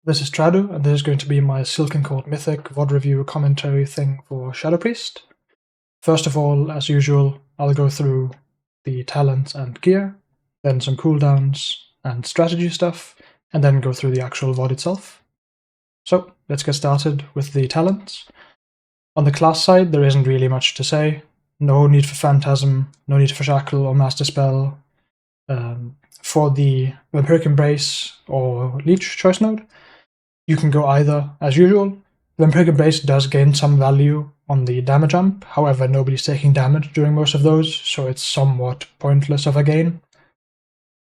This is Tradu, and this is going to be my Silken called Mythic VOD review commentary thing for Shadow Priest. First of all, as usual, I'll go through the talents and gear, then some cooldowns and strategy stuff, and then go through the actual VOD itself. So, let's get started with the talents. On the class side, there isn't really much to say. No need for Phantasm, no need for Shackle or Master Spell. For the Vampiric Embrace or Leech choice node, you can go either, as usual. Vampiric Embrace does gain some value on the damage amp, however nobody's taking damage during most of those, so it's somewhat pointless of a gain.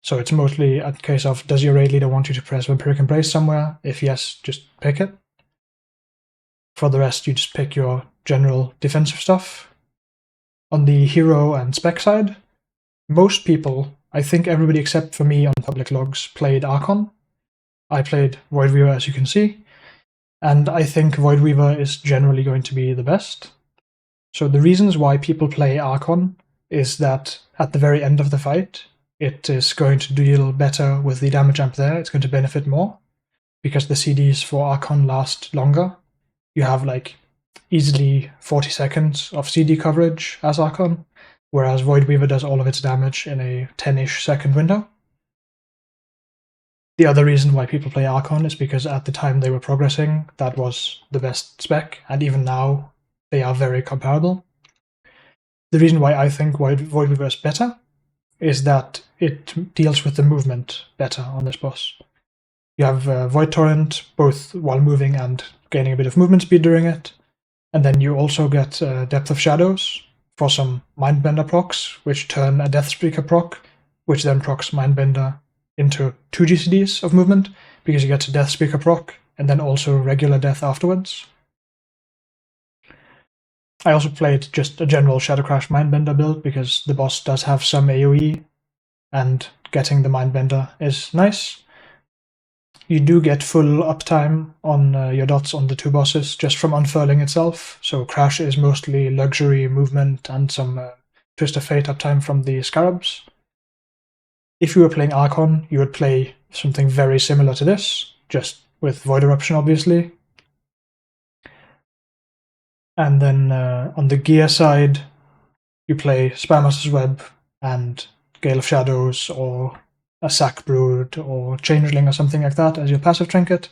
So it's mostly a case of, does your raid leader want you to press Vampiric Embrace somewhere? If yes, just pick it. For the rest, you just pick your general defensive stuff. On the hero and spec side, most people, I think everybody except for me on public logs, played Archon. I played Voidweaver, as you can see, and I think Voidweaver is generally going to be the best. So the reasons why people play Archon is that at the very end of the fight, it is going to deal better with the damage amp there, it's going to benefit more, because the CDs for Archon last longer. You have like easily 40 seconds of CD coverage as Archon, whereas Voidweaver does all of its damage in a 10-ish second window. The other reason why people play Archon is because at the time they were progressing, that was the best spec, and even now they are very comparable. The reason why I think Voidweaver is better is that it deals with the movement better on this boss. You have Void Torrent, both while moving and gaining a bit of movement speed during it, and then you also get Depth of Shadows for some Mindbender procs, which turn a Deathspeaker proc, which then procs Mindbender into 2 GCDs of movement, because you get to Deathspeaker proc, and then also regular death afterwards. I also played just a general Shadow Crash Mindbender build, because the boss does have some AoE, and getting the Mindbender is nice. You do get full uptime on your dots on the 2 bosses, just from unfurling itself, so Crash is mostly luxury movement and some Twist of Fate uptime from the Scarabs. If you were playing Archon, you would play something very similar to this, just with Void Eruption, obviously. And then on the gear side, you play Spymaster's Web and Gale of Shadows, or a Sack Brood, or Changeling, or something like that as your passive trinket.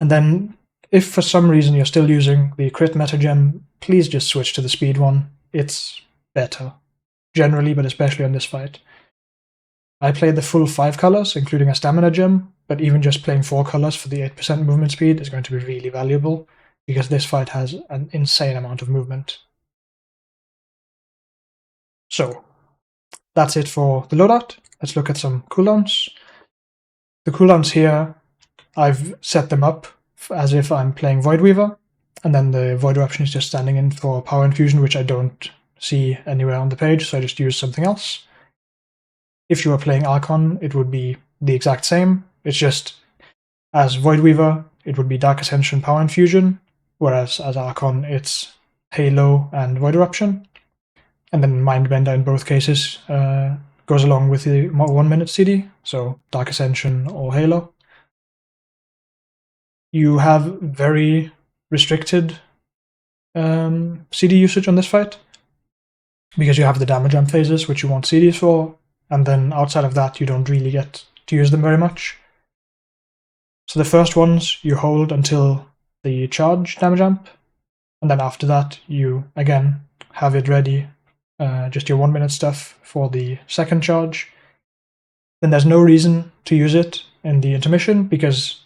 And then, if for some reason you're still using the Crit Meta Gem, please just switch to the Speed one. It's better, generally, but especially on this fight. I played the full 5 colors, including a Stamina Gem, but even just playing 4 colors for the 8% movement speed is going to be really valuable, because this fight has an insane amount of movement. So, that's it for the loadout. Let's look at some cooldowns. The cooldowns here, I've set them up as if I'm playing Voidweaver, and then the Void Eruption is just standing in for Power Infusion, which I don't see anywhere on the page, so I just use something else. If you were playing Archon, it would be the exact same. It's just, as Voidweaver, it would be Dark Ascension Power Infusion, whereas as Archon, it's Halo and Void Eruption. And then Mindbender in both cases goes along with the 1-minute CD, so Dark Ascension or Halo. You have very restricted CD usage on this fight, because you have the damage amp phases, which you want CDs for, and then outside of that you don't really get to use them very much. So the first ones you hold until the charge damage amp, and then after that you again have it ready, just your 1-minute stuff for the second charge. Then there's no reason to use it in the intermission, because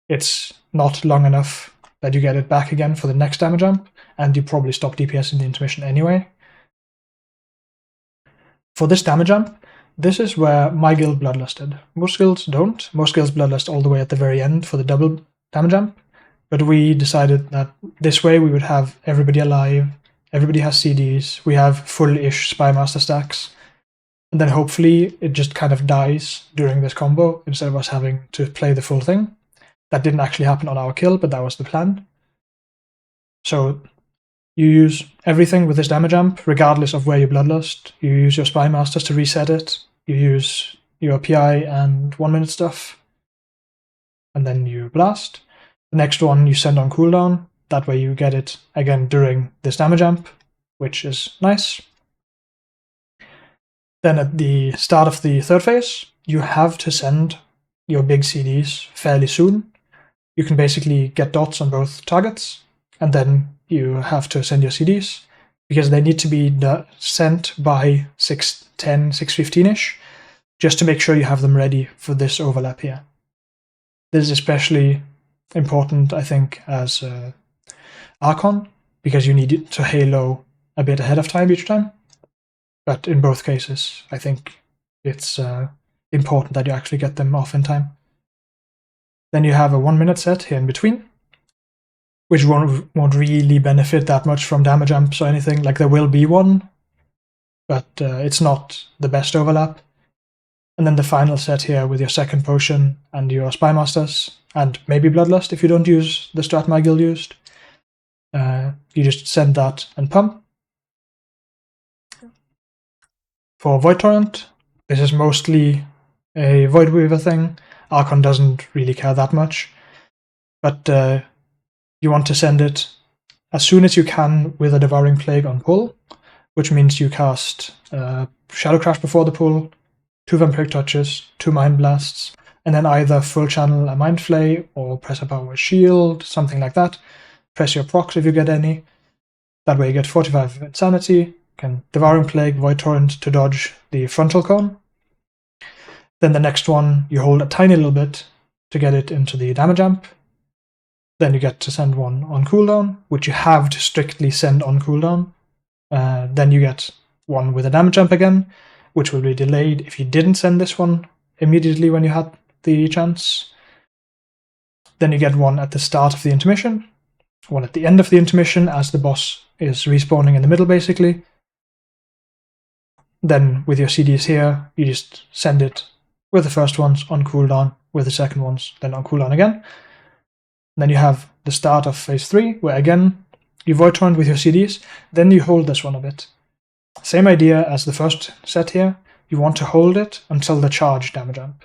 it's not long enough that you get it back again for the next damage amp, and you probably stop DPS in the intermission anyway. For this damage amp, this is where my guild bloodlusted. Most guilds don't. Most guilds bloodlust all the way at the very end for the double damage amp, but we decided that this way we would have everybody alive, everybody has CDs, we have full-ish Spymaster stacks, and then hopefully it just kind of dies during this combo instead of us having to play the full thing. That didn't actually happen on our kill, but that was the plan. So you use everything with this damage amp, regardless of where you bloodlust. You use your Spymasters to reset it, you use your PI and 1-minute stuff, and then you blast. The next one you send on cooldown, that way you get it again during this damage amp, which is nice. Then at the start of the third phase, you have to send your big CDs fairly soon. You can basically get dots on both targets, and then you have to send your CDs, because they need to be sent by 6:10, 6:15-ish, just to make sure you have them ready for this overlap here. This is especially important, I think, as Archon, because you need it to halo a bit ahead of time each time. But in both cases, I think it's important that you actually get them off in time. Then you have a 1-minute set here in between, which won't really benefit that much from damage amps or anything. Like, there will be one, but it's not the best overlap. And then the final set here with your second potion and your Spy Masters, and maybe Bloodlust if you don't use the strat my guild used. You just send that and pump. For Void Torrent, this is mostly a Void Weaver thing. Archon doesn't really care that much, but you want to send it as soon as you can with a Devouring Plague on pull, which means you cast Shadow Crash before the pull, 2 Vampiric Touches, 2 Mind Blasts, and then either full channel a Mind Flay or press a Power Shield, something like that. Press your procs if you get any. That way you get 45 Insanity, can Devouring Plague, Void Torrent to dodge the Frontal Cone. Then the next one, you hold a tiny little bit to get it into the damage amp. Then you get to send one on cooldown, which you have to strictly send on cooldown. Then you get one with a damage amp again, which will be delayed if you didn't send this one immediately when you had the chance. Then you get one at the start of the intermission, one at the end of the intermission as the boss is respawning in the middle, basically. Then with your CDs here, you just send it with the first ones on cooldown, with the second ones then on cooldown again. And then you have the start of phase 3, where again you Void Torrent with your CDs, then you hold this one a bit. Same idea as the first set here, you want to hold it until the charge damage amp.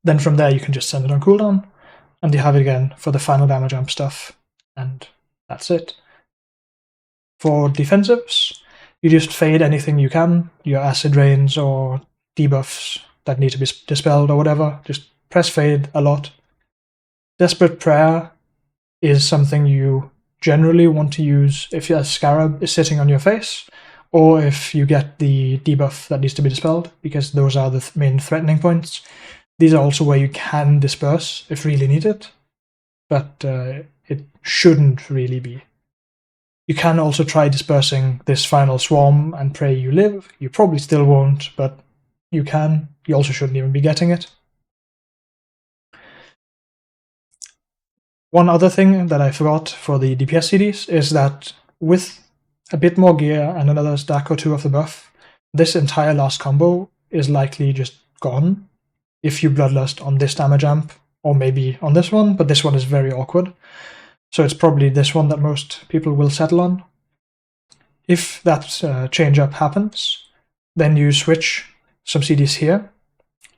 Then from there you can just send it on cooldown, and you have it again for the final damage amp stuff, and that's it. For defensives, you just fade anything you can, your acid rains or debuffs that need to be dispelled or whatever, just press fade a lot. Desperate Prayer is something you generally want to use if your Scarab is sitting on your face, or if you get the debuff that needs to be dispelled, because those are the main threatening points. These are also where you can disperse if really needed, but it shouldn't really be. You can also try dispersing this final swarm and pray you live. You probably still won't, but you can. You also shouldn't even be getting it. One other thing that I forgot for the DPS CDs is that with a bit more gear and another stack or 2 of the buff, this entire last combo is likely just gone if you Bloodlust on this damage amp, or maybe on this one, but this one is very awkward. So it's probably this one that most people will settle on. If that change up happens, then you switch some CDs here.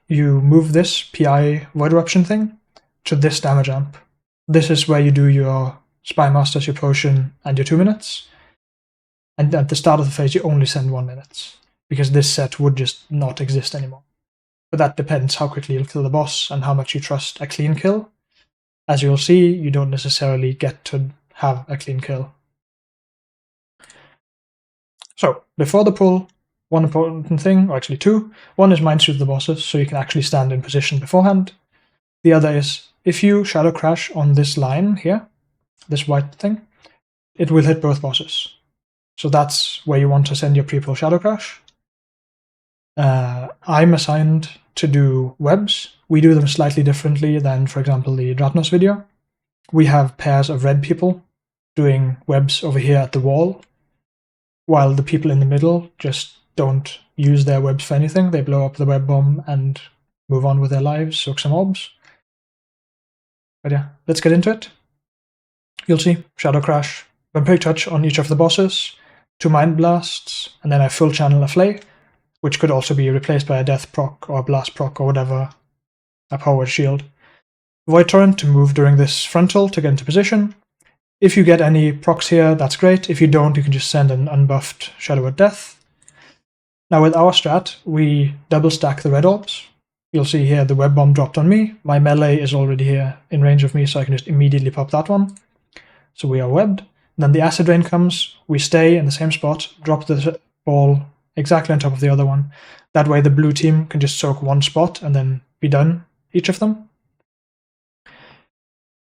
You move this PI Void Eruption thing to this damage amp. This is where you do your Spy Masters, your potion, and your 2 minutes. And at the start of the phase, you only send 1 minute, because this set would just not exist anymore. But that depends how quickly you'll kill the boss and how much you trust a clean kill. As you'll see, you don't necessarily get to have a clean kill. So, before the pull, one important thing, or actually 2. One is Mind Soothe the bosses, so you can actually stand in position beforehand. The other is, if you Shadow Crash on this line here, this white thing, it will hit both bosses. So that's where you want to send your pre-pull Shadow Crash. I'm assigned to do webs. We do them slightly differently than, for example, the Dratnos video. We have pairs of red people doing webs over here at the wall, while the people in the middle just don't use their webs for anything. They blow up the web bomb and move on with their lives, soak some orbs. But yeah, let's get into it. You'll see Shadow Crash, Vampiric Touch on each of the bosses, 2 Mind Blasts, and then I full channel a Flay, which could also be replaced by a Death proc or a Blast proc or whatever, a Power Shield. Void Torrent to move during this frontal to get into position. If you get any procs here, that's great. If you don't, you can just send an unbuffed Shadow at Death. Now with our strat, we double stack the red orbs. You'll see here the web bomb dropped on me. My melee is already here in range of me, so I can just immediately pop that one. So we are webbed. Then the acid rain comes, we stay in the same spot, drop the ball exactly on top of the other one. That way the blue team can just soak one spot and then be done, each of them.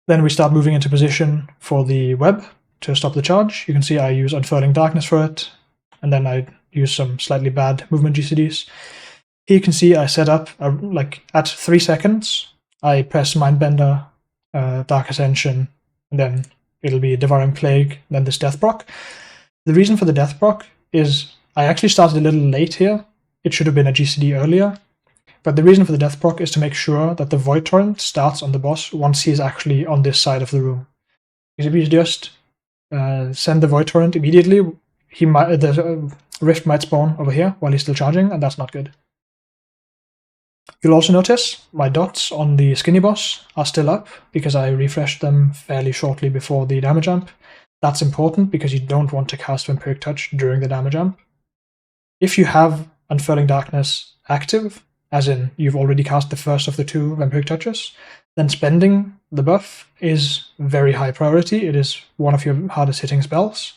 Then we start moving into position for the web to stop the charge. You can see I use Unfurling Darkness for it, and then I use some slightly bad movement GCDs. Here you can see I set up, like at 3 seconds, I press Mindbender, Dark Ascension, and then it'll be Devouring Plague, then this Death proc. The reason for the Death proc is I actually started a little late here. It should have been a GCD earlier. But the reason for the Death proc is to make sure that the Void Torrent starts on the boss once he is actually on this side of the room. Because if you just send the Void Torrent immediately, the Rift might spawn over here while he's still charging, and that's not good. You'll also notice my dots on the skinny boss are still up because I refreshed them fairly shortly before the damage amp. That's important because you don't want to cast Vampiric Touch during the damage amp. If you have Unfurling Darkness active, as in you've already cast the first of the 2 Vampiric Touches, then spending the buff is very high priority. It is one of your hardest hitting spells,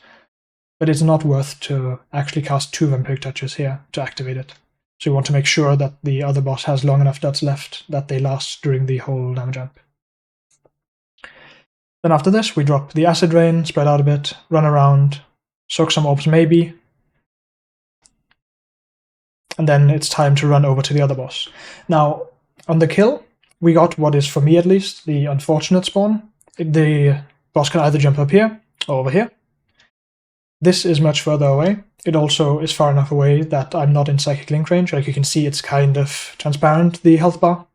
but it's not worth to actually cast 2 Vampiric Touches here to activate it. So you want to make sure that the other boss has long enough dots left that they last during the whole damage amp. Then after this, we drop the Acid Rain, spread out a bit, run around, soak some orbs maybe, and then it's time to run over to the other boss. Now, on the kill, we got what is, for me at least, the unfortunate spawn. The boss can either jump up here or over here. This is much further away. It also is far enough away that I'm not in Psychic Link range. Like you can see, it's kind of transparent, the health bar.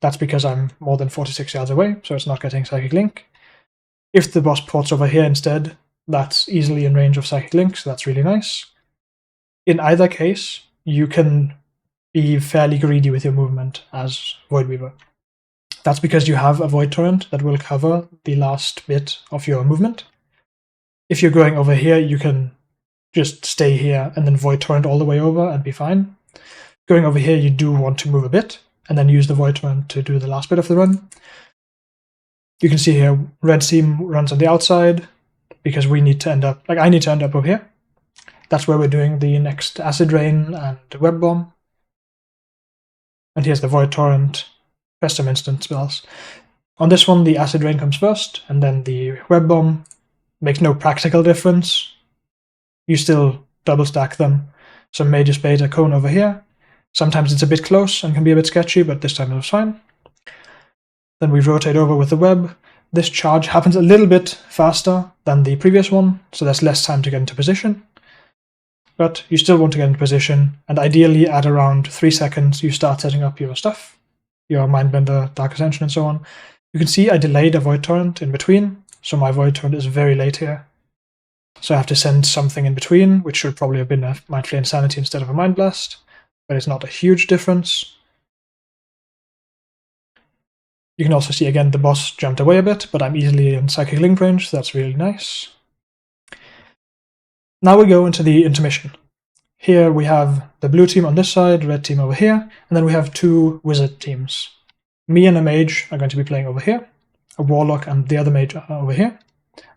That's because I'm more than 46 yards away, so it's not getting Psychic Link. If the boss ports over here instead, that's easily in range of Psychic Link, so that's really nice. In either case, you can be fairly greedy with your movement as Voidweaver. That's because you have a Void Torrent that will cover the last bit of your movement. If you're going over here, you can just stay here and then Void Torrent all the way over and be fine. Going over here, you do want to move a bit and then use the Void Torrent to do the last bit of the run. You can see here, red team runs on the outside because we need to end up, like I need to end up over here. That's where we're doing the next Acid Rain and Web Bomb. And here's the Void Torrent, press some instant spells. On this one, the Acid Rain comes first, and then the Web Bomb. Makes no practical difference. You still double stack them. Some Mage's Beta Cone over here. Sometimes it's a bit close and can be a bit sketchy, but this time it was fine. Then we rotate over with the web. This charge happens a little bit faster than the previous one, so there's less time to get into position. But you still want to get into position, and ideally at around 3 seconds you start setting up your stuff, your Mindbender, Dark Ascension and so on. You can see I delayed a Void Torrent in between, so my Void Torrent is very late here. So I have to send something in between, which should probably have been a Mindflay Insanity instead of a Mind Blast, but it's not a huge difference. You can also see again the boss jumped away a bit, but I'm easily in Psychic Link range, so that's really nice. Now we go into the intermission. Here we have the blue team on this side, red team over here, and then we have 2 wizard teams. Me and a mage are going to be playing over here, a warlock and the other mage are over here.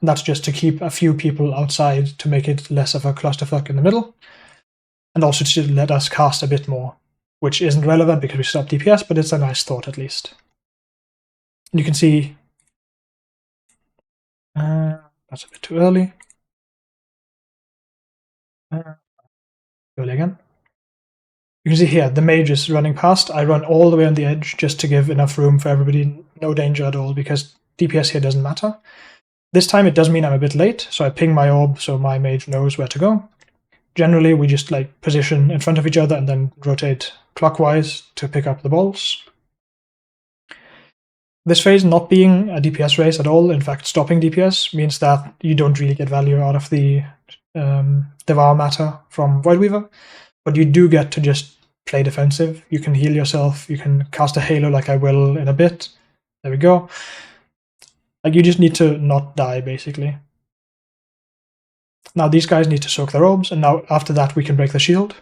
And that's just to keep a few people outside to make it less of a clusterfuck in the middle, and also to let us cast a bit more, which isn't relevant because we stopped DPS, but it's a nice thought at least. And you can see that's a bit too early. Early again. You can see here, the mage is running past. I run all the way on the edge just to give enough room for everybody, no danger at all, because DPS here doesn't matter. This time it does mean I'm a bit late, so I ping my orb so my mage knows where to go. Generally, we just like position in front of each other and then rotate clockwise to pick up the balls. This phase not being a DPS race at all, in fact stopping DPS, means that you don't really get value out of the Devour Matter from Voidweaver, but you do get to just play defensive. You can heal yourself, you can cast a Halo like I will in a bit, There we go. Like, you just need to not die, basically. Now these guys need to soak their orbs, and now after that we can break the shield.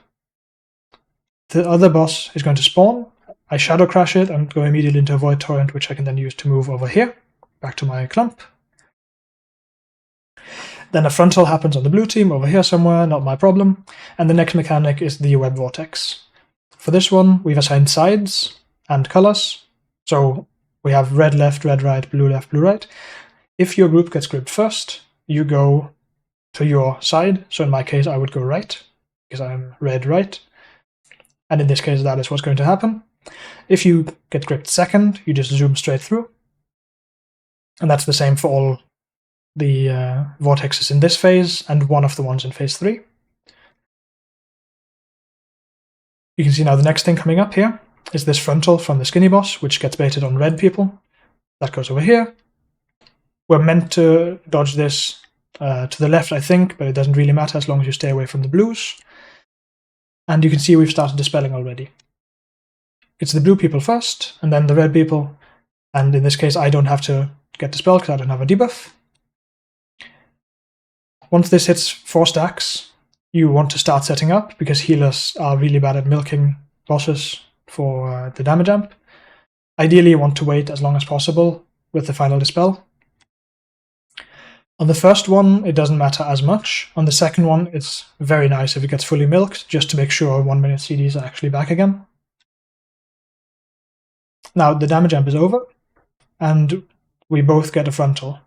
The other boss is going to spawn. I shadow crash it and go immediately into a void torrent, which I can then use to move over here, back to my clump. Then a frontal happens on the blue team over here somewhere, not my problem. And the next mechanic is the web vortex. For this one, we've assigned sides and colors. So we have red left, red right, blue left, blue right. If your group gets gripped first, you go to your side. So in my case, I would go right, because I'm red right. And in this case, that is what's going to happen. If you get gripped second, you just zoom straight through. And that's the same for all the vortexes in this phase, and one of the ones in phase 3. You can see now the next thing coming up here is this frontal from the skinny boss, which gets baited on red people. That goes over here. We're meant to dodge this to the left, I think, but it doesn't really matter as long as you stay away from the blues. And you can see we've started dispelling already. It's the blue people first, and then the red people, and in this case I don't have to get dispelled because I don't have a debuff. Once this hits 4 stacks, you want to start setting up, because healers are really bad at milking bosses for the damage amp. Ideally you want to wait as long as possible with the final dispel. On the first one, it doesn't matter as much. On the second one, it's very nice if it gets fully milked, just to make sure 1 minute CDs are actually back again. Now the damage amp is over, and we both get a frontal.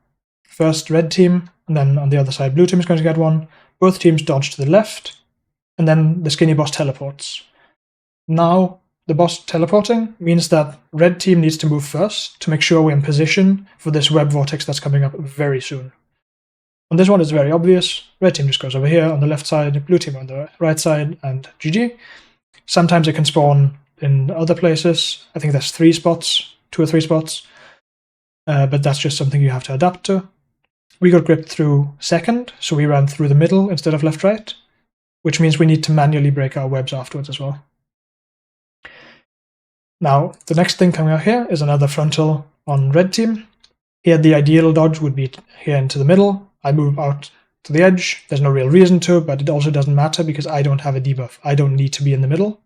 First red team, and then on the other side blue team is going to get one. Both teams dodge to the left, and then the skinny boss teleports. Now the boss teleporting means that red team needs to move first to make sure we're in position for this web vortex that's coming up very soon. On this one it's very obvious. Red team just goes over here on the left side, blue team on the right side, and GG. Sometimes it can spawn in other places. I think there's 3 spots, 2 or 3 spots, but that's just something you have to adapt to. We got gripped through second, so we ran through the middle instead of left-right, which means we need to manually break our webs afterwards as well. Now, the next thing coming out here is another frontal on red team. Here the ideal dodge would be here into the middle. I move out to the edge. There's no real reason to, but it also doesn't matter because I don't have a debuff. I don't need to be in the middle.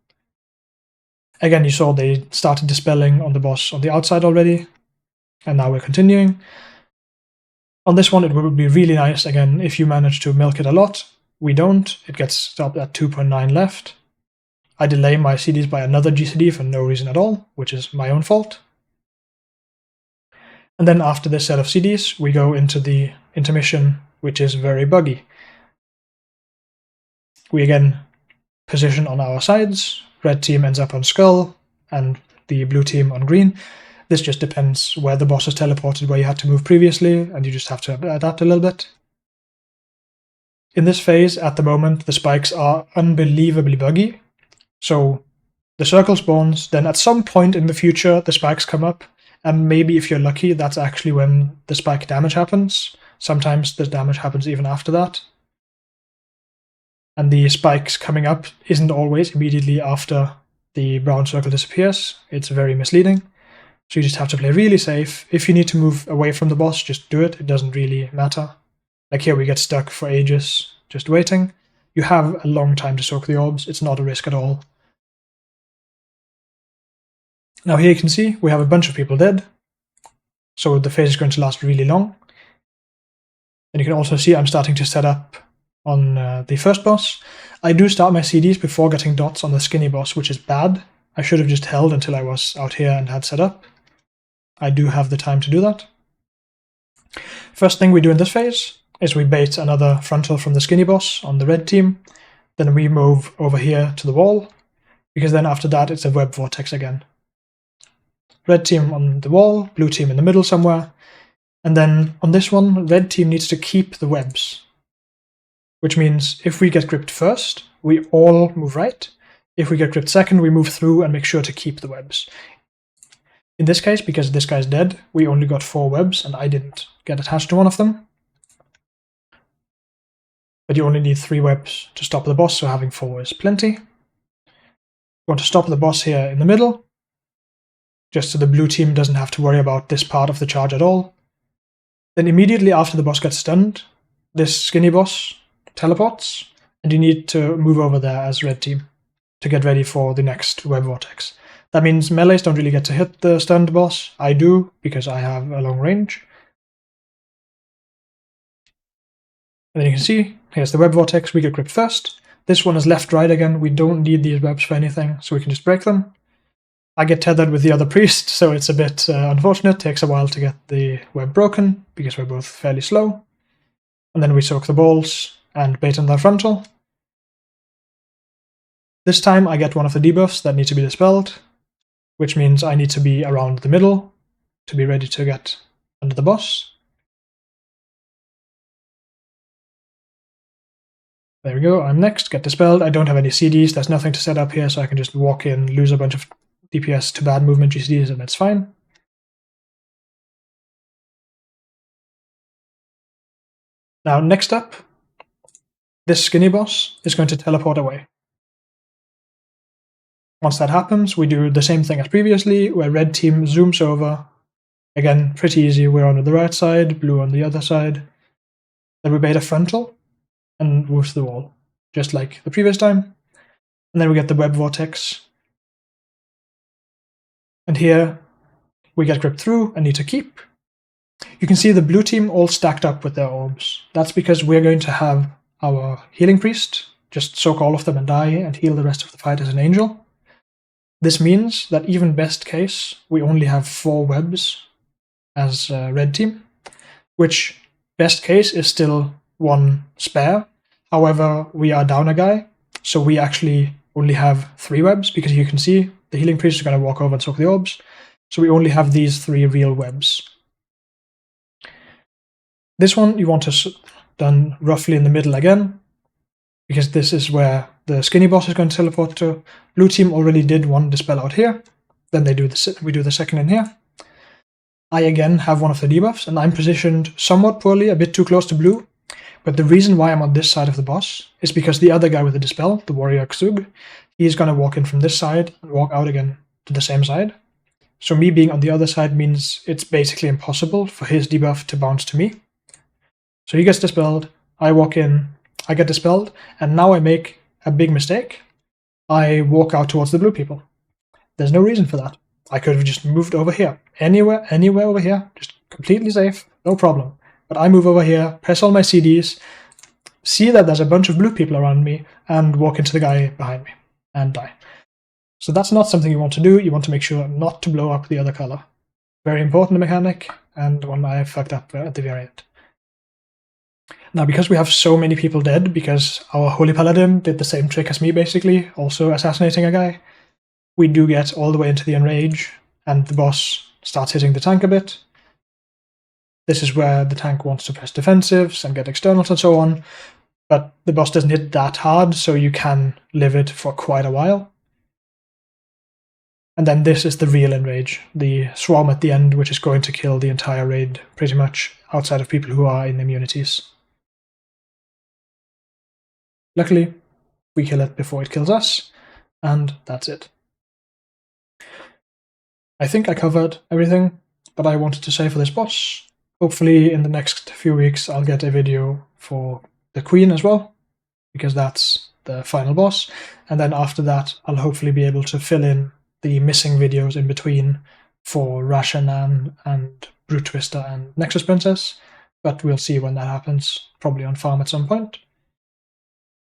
Again, you saw they started dispelling on the boss on the outside already, and now we're continuing. On this one, it would be really nice, again, if you manage to milk it a lot. We don't. It gets stopped at 2.9 left. I delay my CDs by another GCD for no reason at all, which is my own fault. And then after this set of CDs, we go into the intermission, which is very buggy. We again position on our sides. Red team ends up on skull, and the blue team on green. This just depends where the boss is teleported, where you had to move previously, and you just have to adapt a little bit. In this phase, at the moment, the spikes are unbelievably buggy. So the circle spawns, then at some point in the future, the spikes come up, and maybe if you're lucky, that's actually when the spike damage happens. Sometimes the damage happens even after that. And the spikes coming up isn't always immediately after the brown circle disappears. It's very misleading. So you just have to play really safe. If you need to move away from the boss, just do it. It doesn't really matter. Like here we get stuck for ages just waiting. You have a long time to soak the orbs. It's not a risk at all. Now here you can see we have a bunch of people dead. So the phase is going to last really long. And you can also see I'm starting to set up on the first boss. I do start my CDs before getting dots on the skinny boss, which is bad. I should have just held until I was out here and had set up. I do have the time to do that. First thing we do in this phase is we bait another frontal from the skinny boss on the red team. Then we move over here to the wall, because then after that it's a web vortex again. Red team on the wall, blue team in the middle somewhere. And then on this one, red team needs to keep the webs. Which means if we get gripped first, we all move right. If we get gripped second, we move through and make sure to keep the webs. In this case, because this guy's dead, we only got 4 webs and I didn't get attached to one of them. But you only need 3 webs to stop the boss, so having 4 is plenty. You want to stop the boss here in the middle. just so the blue team doesn't have to worry about this part of the charge at all. Then immediately after the boss gets stunned, this skinny boss teleports, and you need to move over there as red team to get ready for the next web vortex. That means melees don't really get to hit the stunned boss. I do, because I have a long range. And then you can see, here's the web vortex, we get gripped first. This one is left-right again, we don't need these webs for anything, so we can just break them. I get tethered with the other priest, so it's a bit unfortunate, takes a while to get the web broken, because we're both fairly slow. And then we soak the balls and bait on their frontal. This time I get one of the debuffs that need to be dispelled, which means I need to be around the middle to be ready to get under the boss. There we go, I'm next, get dispelled. I don't have any CDs, there's nothing to set up here, so I can just walk in, lose a bunch of DPS to bad movement GCDs, and that's fine. Now, next up, this skinny boss is going to teleport away. Once that happens, we do the same thing as previously, where red team zooms over. Again, pretty easy, we're on the right side, blue on the other side. Then we bait a frontal and whoosh the wall, just like the previous time. And then we get the web vortex. And here we get gripped through and need to keep. You can see the blue team all stacked up with their orbs. That's because we're going to have our healing priest just soak all of them and die and heal the rest of the fight as an angel. This means that even best case, we only have 4 webs as red team, which best case is still 1 spare. However, we are down a guy, so we actually only have 3 webs, because you can see the healing priest is going to walk over and soak the orbs. So we only have these 3 real webs. This one you want to done roughly in the middle again, because this is where the skinny boss is going to teleport to. Blue team already did 1 dispel out here, then we do the second in here. I again have one of the debuffs, and I'm positioned somewhat poorly, a bit too close to blue. But the reason why I'm on this side of the boss is because the other guy with the dispel, the warrior Xug, he's going to walk in from this side and walk out again to the same side. So me being on the other side means it's basically impossible for his debuff to bounce to me. So he gets dispelled, I walk in, I get dispelled, and now I make a big mistake. I walk out towards the blue people. There's no reason for that. I could have just moved over here. Anywhere over here, just completely safe, no problem. But I move over here, press all my CDs, see that there's a bunch of blue people around me, and walk into the guy behind me, and die. So that's not something you want to do. You want to make sure not to blow up the other color. Very important mechanic, and one I fucked up at the very end. Now, because we have so many people dead, because our Holy Paladin did the same trick as me basically, also assassinating a guy, we do get all the way into the enrage, and the boss starts hitting the tank a bit. This is where the tank wants to press defensives and get externals and so on, but the boss doesn't hit that hard, so you can live it for quite a while. And then this is the real enrage, the swarm at the end, which is going to kill the entire raid, pretty much, outside of people who are in immunities. Luckily, we kill it before it kills us, and that's it. I think I covered everything that I wanted to say for this boss. Hopefully in the next few weeks I'll get a video for the Queen as well, because that's the final boss, and then after that I'll hopefully be able to fill in the missing videos in between for Rashanan and Brute Twister and Nexus Princess, but we'll see when that happens, probably on farm at some point.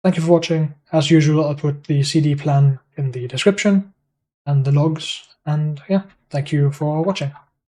Thank you for watching. As usual, I'll put the CD plan in the description and the logs, and yeah, thank you for watching.